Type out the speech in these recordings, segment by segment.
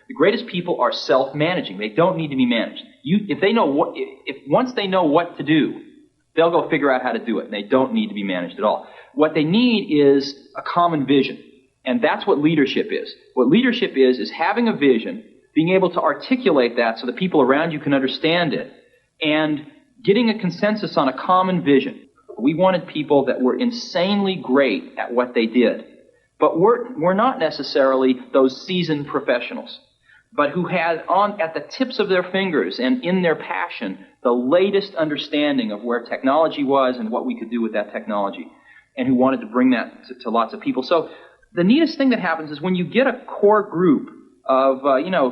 The greatest people are self-managing. They don't need to be managed. Once they know what to do, they'll go figure out how to do it, and they don't need to be managed at all. What they need is a common vision, and that's what leadership is. What leadership is having a vision, being able to articulate that so the people around you can understand it, and getting a consensus on a common vision. We wanted people that were insanely great at what they did, but we're not necessarily those seasoned professionals, but who had at the tips of their fingers and in their passion the latest understanding of where technology was and what we could do with that technology, and who wanted to bring that to lots of people. So the neatest thing that happens is when you get a core group of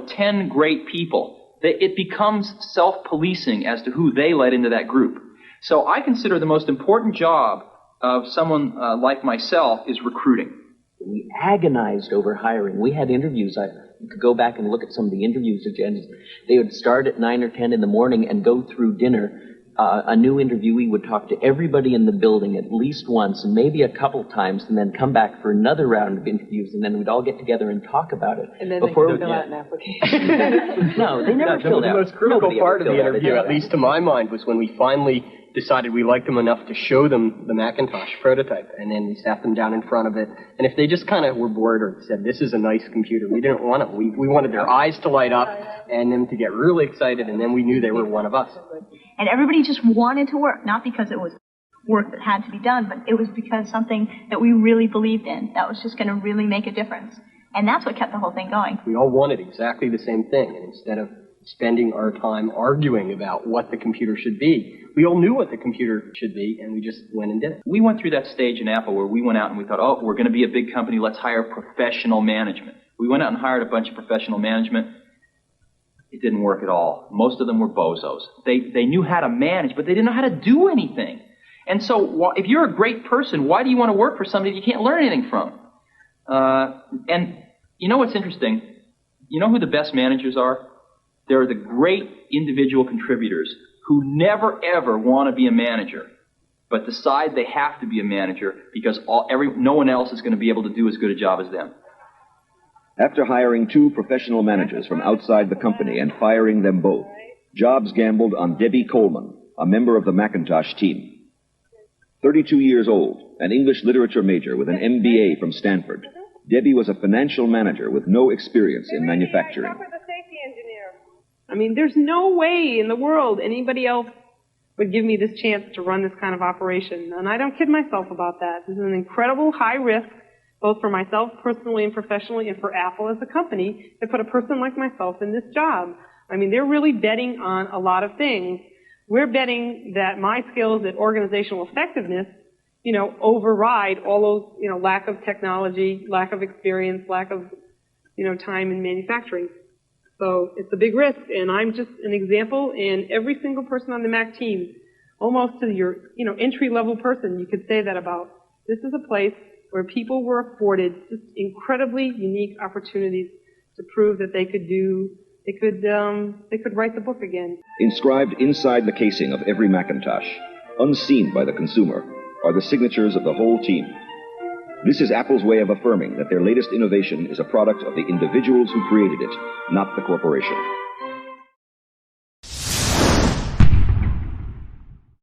10 great people, it becomes self-policing as to who they let into that group. So I consider the most important job of someone like myself is recruiting. We agonized over hiring. We had interviews. You could go back and look at some of the interviews agendas. They would start at 9 or 10 in the morning and go through dinner. A new interviewee would talk to everybody in the building at least once and maybe a couple times, and then come back for another round of interviews, and then we'd all get together and talk about it. And then before they could fill out an application. No, they never filled out. The most critical part of the interview, at least to my mind, was when we finally decided we liked them enough to show them the Macintosh prototype, and then we sat them down in front of it, and if they just kind of were bored or said, this is a nice computer, we didn't want it. We wanted their eyes to light up and them to get really excited, and then we knew they were one of us. And everybody just wanted to work, not because it was work that had to be done, but it was because something that we really believed in, that was just going to really make a difference. And that's what kept the whole thing going. We all wanted exactly the same thing, and instead of spending our time arguing about what the computer should be, we all knew what the computer should be, and we just went and did it. We went through that stage in Apple where we went out and we thought, we're going to be a big company, let's hire professional management. We went out and hired a bunch of professional management. It didn't work at all. Most of them were bozos. They knew how to manage, but they didn't know how to do anything. And so if you're a great person, why do you want to work for somebody you can't learn anything from? And you know what's interesting? You know who the best managers are? They're the great individual contributors who never, ever want to be a manager, but decide they have to be a manager because no one else is going to be able to do as good a job as them. After hiring 2 professional managers from outside the company and firing them both, Jobs gambled on Debbie Coleman, a member of the Macintosh team. 32 years old, an English literature major with an MBA from Stanford, Debbie was a financial manager with no experience in manufacturing. I mean, there's no way in the world anybody else would give me this chance to run this kind of operation. And I don't kid myself about that. This is an incredible high risk, both for myself personally and professionally, and for Apple as a company, to put a person like myself in this job. I mean, they're really betting on a lot of things. We're betting that my skills at organizational effectiveness, override all those, lack of technology, lack of experience, lack of, time in manufacturing. So it's a big risk, and I'm just an example, and every single person on the Mac team, almost to your, entry-level person, you could say that about. This is a place where people were afforded just incredibly unique opportunities to prove that they could write the book again. Inscribed inside the casing of every Macintosh, unseen by the consumer, are the signatures of the whole team. This is Apple's way of affirming that their latest innovation is a product of the individuals who created it, not the corporation.